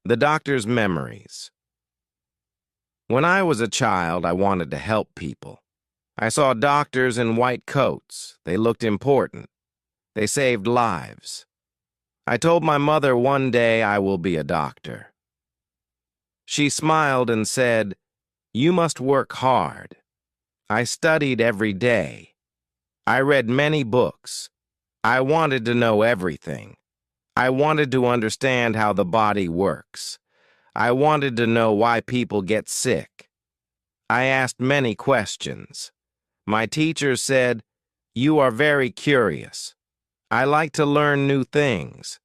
The doctor's memories. When I was a child, I wanted to help people. I saw doctors in white coats. They looked important. They saved lives. I told my mother one day I will be a doctor. She smiled and said, "You must work hard." I studied every day. I read many books. I wanted to know everything. I wanted to understand how the body works. I wanted to know why people get sick. I asked many questions. My teacher said, "You are very curious." I like to learn new things.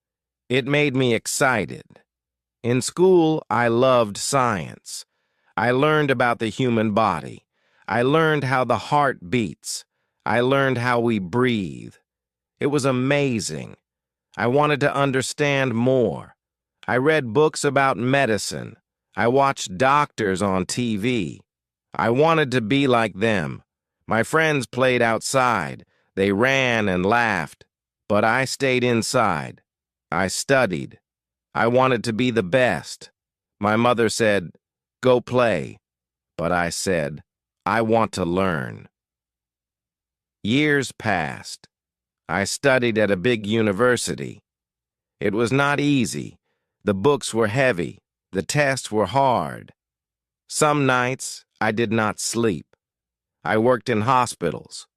It made me excited. In school, I loved science. I learned about the human body. I learned how the heart beats. I learned how we breathe. It was amazing. I wanted to understand more. I read books about medicine. I watched doctors on TV. I wanted to be like them. My friends played outside. They ran and laughed. But I stayed inside. I studied. I wanted to be the best. My mother said, "Go play." But I said, "I want to learn." Years passed. I studied at a big university. It was not easy. The books were heavy. The tests were hard. Some nights I did not sleep. I worked in hospitals.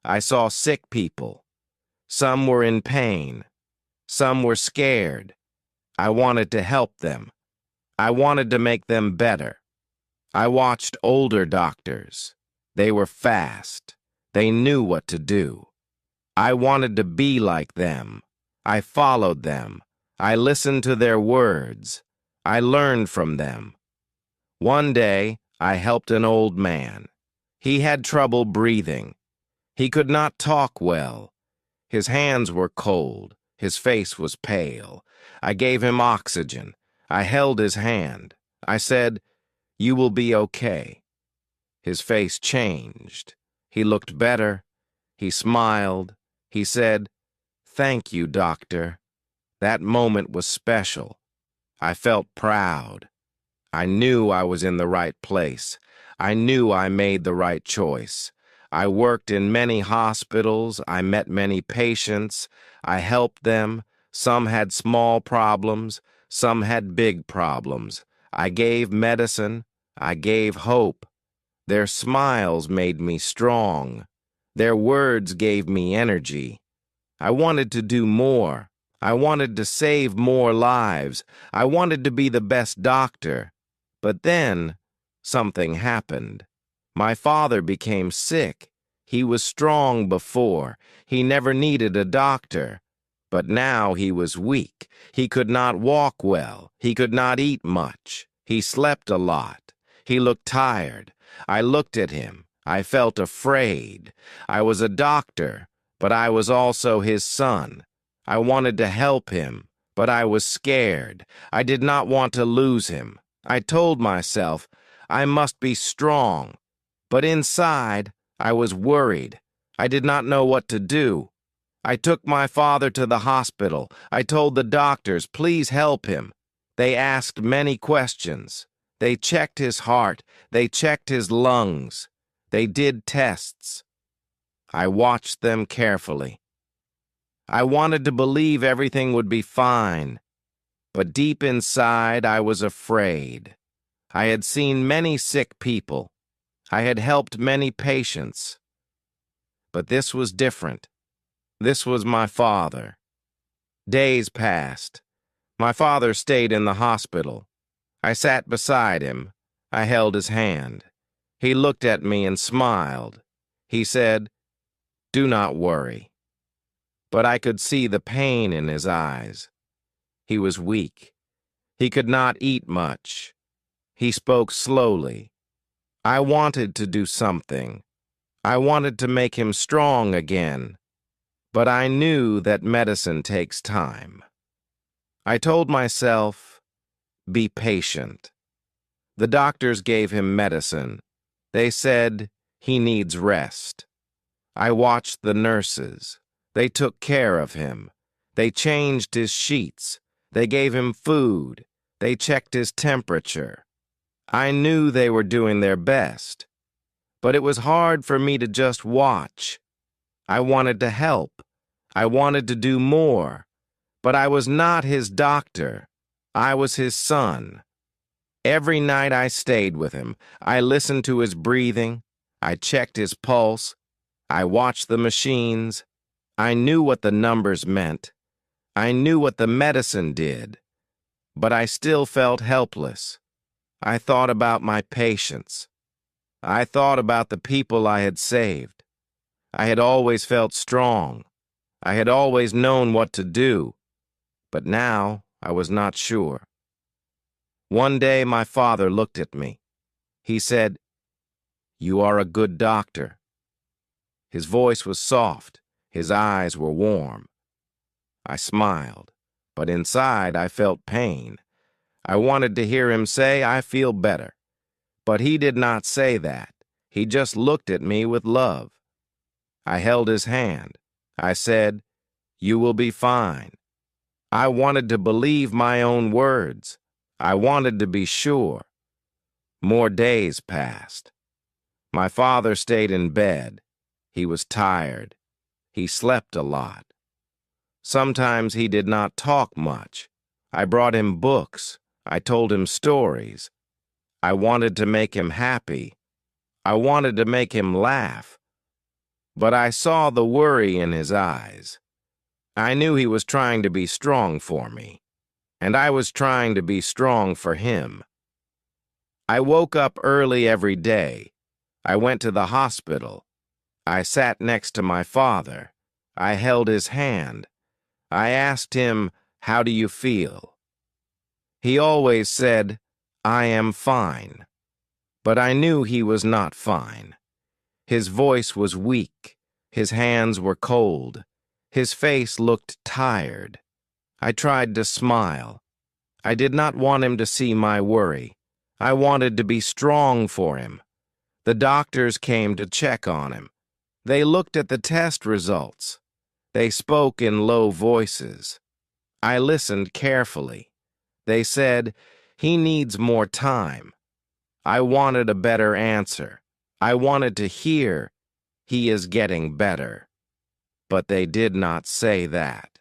I saw sick people. Some were in pain. Some were scared. I wanted to help them. I wanted to make them better. I watched older doctors. They were fast. They knew what to do. I wanted to be like them. I followed them. I listened to their words. I learned from them. One day, I helped an old man. He had trouble breathing. He could not talk well. His hands were cold. His face was pale. I gave him oxygen. I held his hand. I said, "You will be okay." His face changed. He looked better. He smiled. He said, "Thank you, doctor." That moment was special. I felt proud. I knew I was in the right place. I knew I made the right choice. I worked in many hospitals. I met many patients. I helped them. Some had small problems. Some had big problems. I gave medicine. I gave hope. Their smiles made me strong. Their words gave me energy. I wanted to do more. I wanted to save more lives. I wanted to be the best doctor. But then, something happened. My father became sick. He was strong before. He never needed a doctor. But now he was weak. He could not walk well. He could not eat much. He slept a lot. He looked tired. I looked at him. I felt afraid. I was a doctor, but I was also his son. I wanted to help him, but I was scared. I did not want to lose him. I told myself, I must be strong. But inside, I was worried. I did not know what to do. I took my father to the hospital. I told the doctors, "Please help him." They asked many questions. They checked his heart. They checked his lungs. They did tests. I watched them carefully. I wanted to believe everything would be fine. But deep inside, I was afraid. I had seen many sick people. I had helped many patients. But this was different. This was my father. Days passed. My father stayed in the hospital. I sat beside him. I held his hand. He looked at me and smiled. He said, "Do not worry." But I could see the pain in his eyes. He was weak. He could not eat much. He spoke slowly. I wanted to do something. I wanted to make him strong again. But I knew that medicine takes time. I told myself, "Be patient." The doctors gave him medicine. They said, "He needs rest." I watched the nurses. They took care of him. They changed his sheets. They gave him food. They checked his temperature. I knew they were doing their best, but it was hard for me to just watch. I wanted to help. I wanted to do more, but I was not his doctor. I was his son. Every night I stayed with him. I listened to his breathing. I checked his pulse. I watched the machines. I knew what the numbers meant. I knew what the medicine did. But I still felt helpless. I thought about my patients. I thought about the people I had saved. I had always felt strong. I had always known what to do. But now I was not sure. One day my father looked at me. He said, "You are a good doctor." His voice was soft. His eyes were warm. I smiled, but inside I felt pain. I wanted to hear him say, "I feel better." But he did not say that. He just looked at me with love. I held his hand. I said, "You will be fine." I wanted to believe my own words. I wanted to be sure. More days passed. My father stayed in bed. He was tired. He slept a lot. Sometimes he did not talk much. I brought him books. I told him stories. I wanted to make him happy. I wanted to make him laugh. But I saw the worry in his eyes. I knew he was trying to be strong for me, and I was trying to be strong for him. I woke up early every day. I went to the hospital. I sat next to my father. I held his hand. I asked him, "How do you feel?" He always said, "I am fine." But I knew he was not fine. His voice was weak. His hands were cold. His face looked tired. I tried to smile. I did not want him to see my worry. I wanted to be strong for him. The doctors came to check on him. They looked at the test results. They spoke in low voices. I listened carefully. They said, "He needs more time." I wanted a better answer. I wanted to hear, "He is getting better." But they did not say that.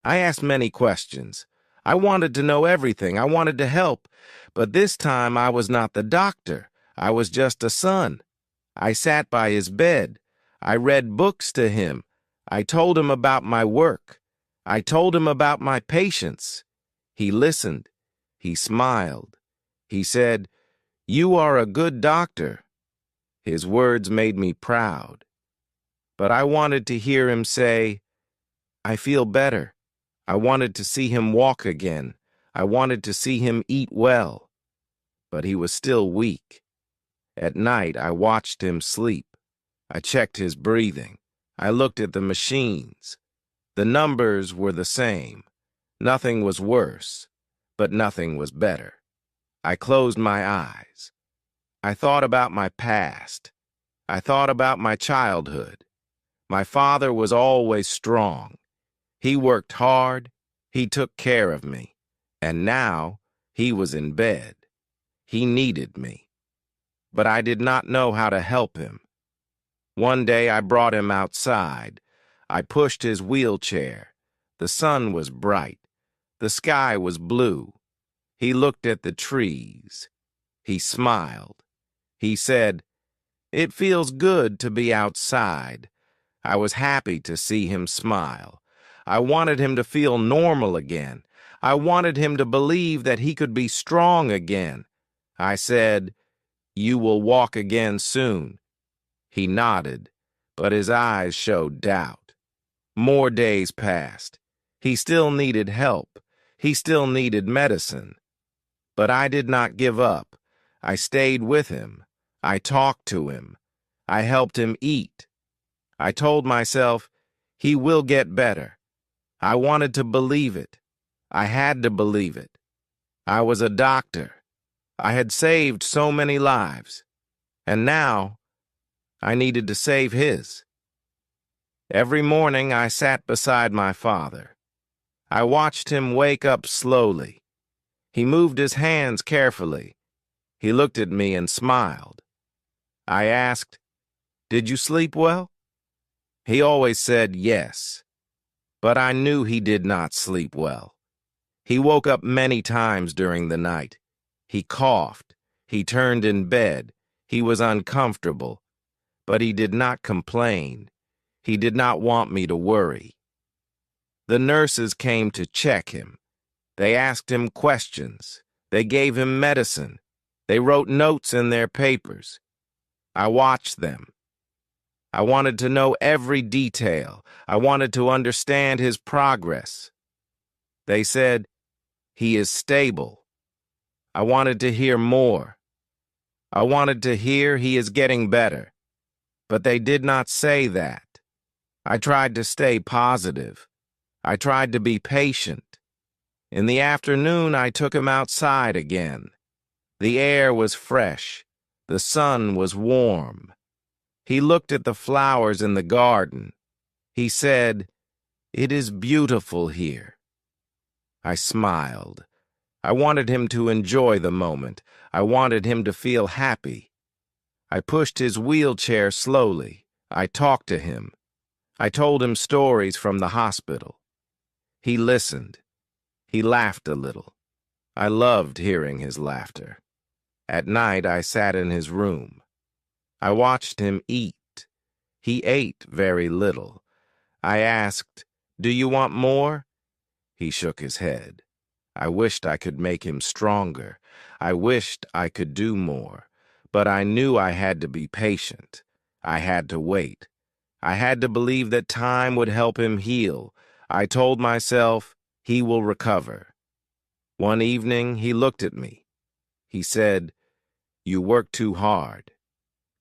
I asked many questions. I wanted to know everything. I wanted to help. But this time I was not the doctor. I was just a son. I sat by his bed. I read books to him. I told him about my work. I told him about my patients. He listened. He smiled. He said, "You are a good doctor." His words made me proud. But I wanted to hear him say, "I feel better." I wanted to see him walk again. I wanted to see him eat well. But he was still weak. At night, I watched him sleep. I checked his breathing. I looked at the machines. The numbers were the same. Nothing was worse, but nothing was better. I closed my eyes. I thought about my past. I thought about my childhood. My father was always strong. He worked hard. He took care of me. And now he was in bed. He needed me. But I did not know how to help him. One day I brought him outside. I pushed his wheelchair. The sun was bright. The sky was blue. He looked at the trees. He smiled. He said, "It feels good to be outside." I was happy to see him smile. I wanted him to feel normal again. I wanted him to believe that he could be strong again. I said, "You will walk again soon." He nodded, but his eyes showed doubt. More days passed. He still needed help. He still needed medicine. But I did not give up. I stayed with him. I talked to him. I helped him eat. I told myself, "He will get better." I wanted to believe it. I had to believe it. I was a doctor. I had saved so many lives. And now, I needed to save his. Every morning I sat beside my father. I watched him wake up slowly. He moved his hands carefully. He looked at me and smiled. I asked, "Did you sleep well?" He always said yes, but I knew he did not sleep well. He woke up many times during the night. He coughed. He turned in bed. He was uncomfortable, but he did not complain. He did not want me to worry. The nurses came to check him. They asked him questions. They gave him medicine. They wrote notes in their papers. I watched them. I wanted to know every detail. I wanted to understand his progress. They said, "He is stable." I wanted to hear more. I wanted to hear he is getting better. But they did not say that. I tried to stay positive. I tried to be patient. In the afternoon, I took him outside again. The air was fresh. The sun was warm. He looked at the flowers in the garden. He said, "It is beautiful here." I smiled. I wanted him to enjoy the moment. I wanted him to feel happy. I pushed his wheelchair slowly. I talked to him. I told him stories from the hospital. He listened. He laughed a little. I loved hearing his laughter. At night, I sat in his room. I watched him eat. He ate very little. I asked, "Do you want more?" He shook his head. I wished I could make him stronger. I wished I could do more. But I knew I had to be patient. I had to wait. I had to believe that time would help him heal. I told myself, he will recover. One evening, he looked at me. He said, "You work too hard.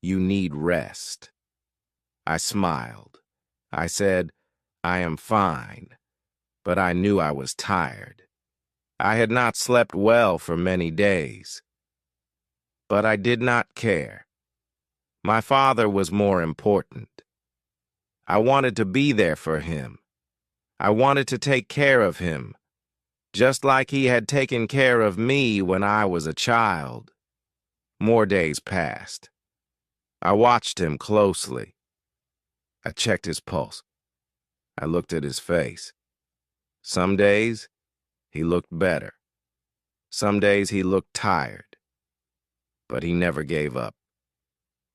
You need rest." I smiled. I said, "I am fine," but I knew I was tired. I had not slept well for many days. But I did not care. My father was more important. I wanted to be there for him. I wanted to take care of him, just like he had taken care of me when I was a child. More days passed. I watched him closely. I checked his pulse. I looked at his face. Some days, he looked better. Some days he looked tired. But he never gave up.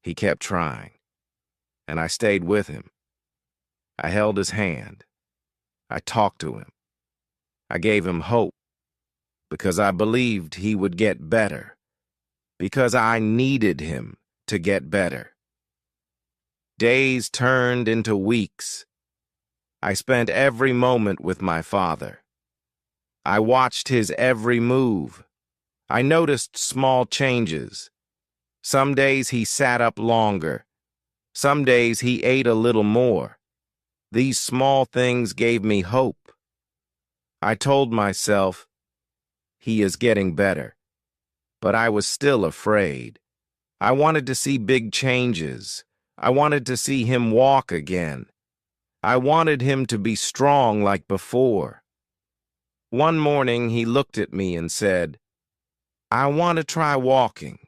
He kept trying. And I stayed with him. I held his hand. I talked to him. I gave him hope. Because I believed he would get better. Because I needed him to get better. Days turned into weeks. I spent every moment with my father. I watched his every move. I noticed small changes. Some days he sat up longer. Some days he ate a little more. These small things gave me hope. I told myself, he is getting better. But I was still afraid. I wanted to see big changes. I wanted to see him walk again. I wanted him to be strong like before. One morning he looked at me and said, "I want to try walking."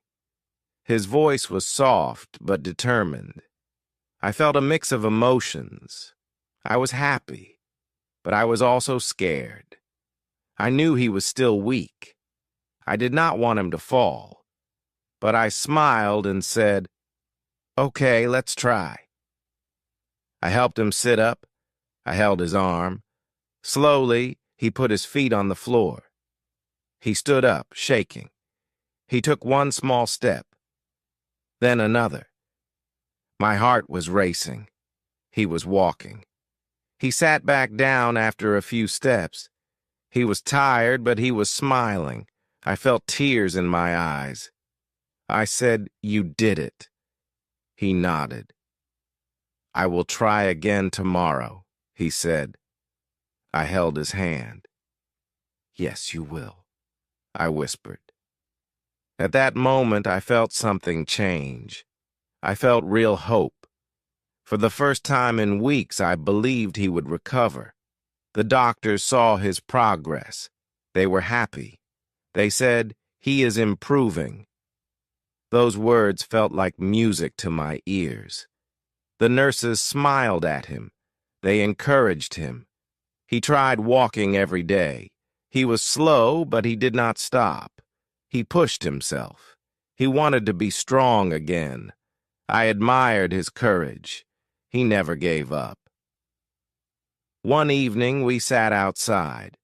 His voice was soft but determined. I felt a mix of emotions. I was happy, but I was also scared. I knew he was still weak. I did not want him to fall, but I smiled and said, "Okay, let's try." I helped him sit up. I held his arm. Slowly, he put his feet on the floor. He stood up, shaking. He took one small step, then another. My heart was racing. He was walking. He sat back down after a few steps. He was tired, but he was smiling. I felt tears in my eyes. I said, "You did it." He nodded. "I will try again tomorrow," he said. I held his hand. "Yes, you will," I whispered. At that moment, I felt something change. I felt real hope. For the first time in weeks, I believed he would recover. The doctors saw his progress. They were happy. They said, "He is improving." Those words felt like music to my ears. The nurses smiled at him. They encouraged him. He tried walking every day. He was slow, but he did not stop. He pushed himself. He wanted to be strong again. I admired his courage. He never gave up. One evening, we sat outside.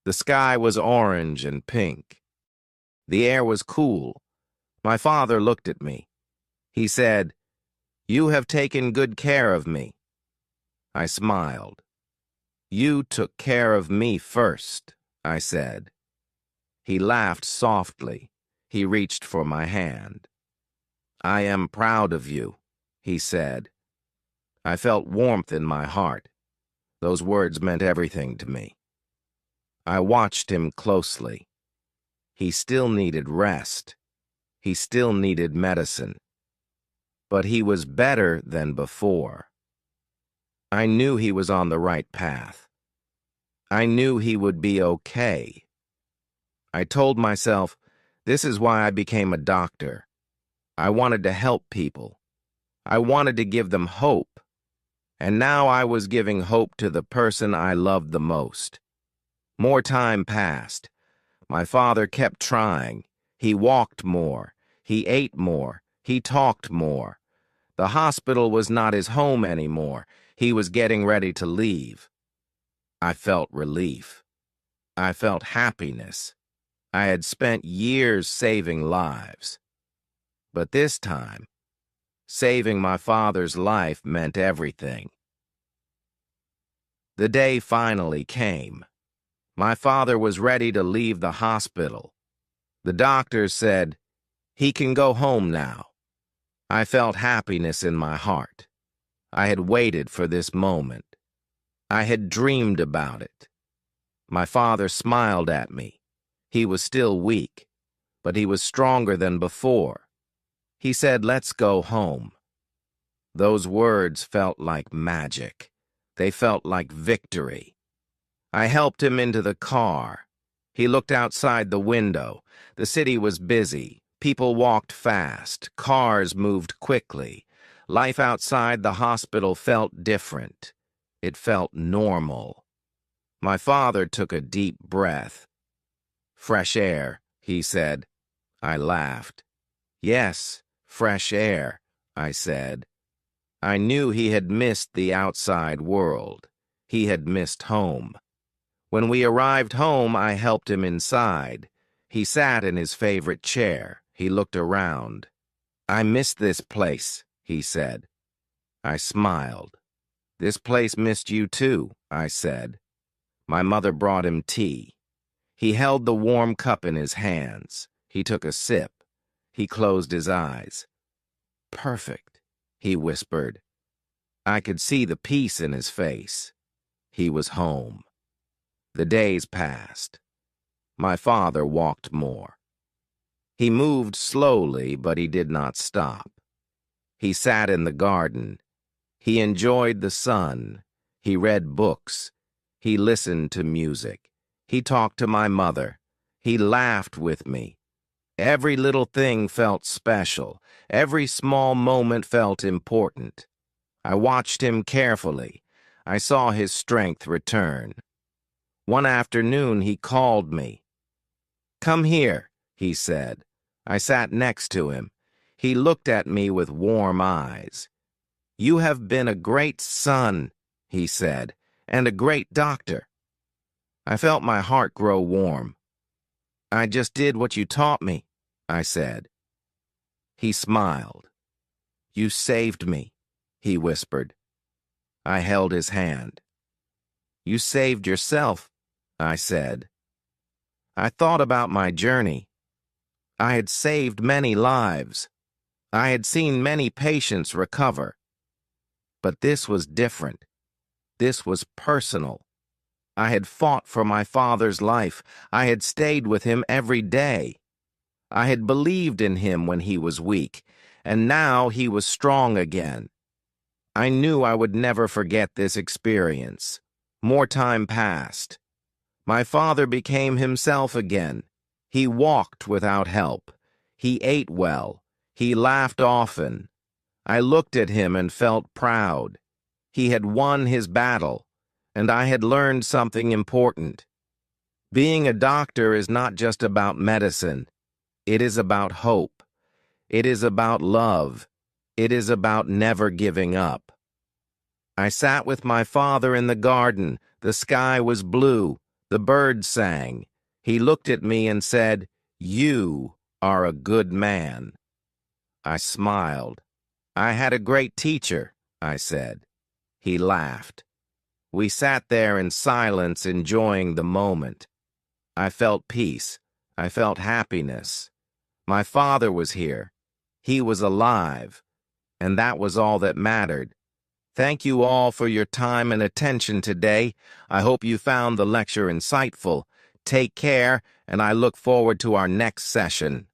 The sky was orange and pink. The air was cool. My father looked at me. He said, "You have taken good care of me." I smiled. "You took care of me first," I said. He laughed softly. He reached for my hand. "I am proud of you," he said. I felt warmth in my heart. Those words meant everything to me. I watched him closely. He still needed rest. He still needed medicine. But he was better than before. I knew he was on the right path. I knew he would be okay. I told myself, this is why I became a doctor. I wanted to help people. I wanted to give them hope. And now I was giving hope to the person I loved the most. More time passed. My father kept trying. He walked more. He ate more. He talked more. The hospital was not his home anymore. He was getting ready to leave. I felt relief. I felt happiness. I had spent years saving lives. But this time, saving my father's life meant everything. The day finally came. My father was ready to leave the hospital. The doctors said, "He can go home now." I felt happiness in my heart. I had waited for this moment. I had dreamed about it. My father smiled at me. He was still weak, but he was stronger than before. He said, "Let's go home." Those words felt like magic. They felt like victory. I helped him into the car. He looked outside the window. The city was busy. People walked fast. Cars moved quickly. Life outside the hospital felt different. It felt normal. My father took a deep breath. "Fresh air," he said. I laughed. "Yes, fresh air," I said. I knew he had missed the outside world. He had missed home. When we arrived home, I helped him inside. He sat in his favorite chair. He looked around. "I miss this place," he said. I smiled. "This place missed you too," I said. My mother brought him tea. He held the warm cup in his hands. He took a sip. He closed his eyes. "Perfect," he whispered. I could see the peace in his face. He was home. The days passed. My father walked more. He moved slowly, but he did not stop. He sat in the garden. He enjoyed the sun. He read books. He listened to music. He talked to my mother. He laughed with me. Every little thing felt special. Every small moment felt important. I watched him carefully. I saw his strength return. One afternoon, he called me. "Come here," he said. I sat next to him. He looked at me with warm eyes. "You have been a great son," he said, "and a great doctor." I felt my heart grow warm. "I just did what you taught me," I said. He smiled. "You saved me," he whispered. I held his hand. "You saved yourself," I said. I thought about my journey. I had saved many lives. I had seen many patients recover. But this was different. This was personal. I had fought for my father's life. I had stayed with him every day. I had believed in him when he was weak, and now he was strong again. I knew I would never forget this experience. More time passed. My father became himself again. He walked without help. He ate well. He laughed often. I looked at him and felt proud. He had won his battle, and I had learned something important. Being a doctor is not just about medicine. It is about hope. It is about love. It is about never giving up. I sat with my father in the garden. The sky was blue. The birds sang. He looked at me and said, "You are a good man." I smiled. "I had a great teacher," I said. He laughed. We sat there in silence, enjoying the moment. I felt peace. I felt happiness. My father was here. He was alive. And that was all that mattered. Thank you all for your time and attention today. I hope you found the lecture insightful. Take care, and I look forward to our next session.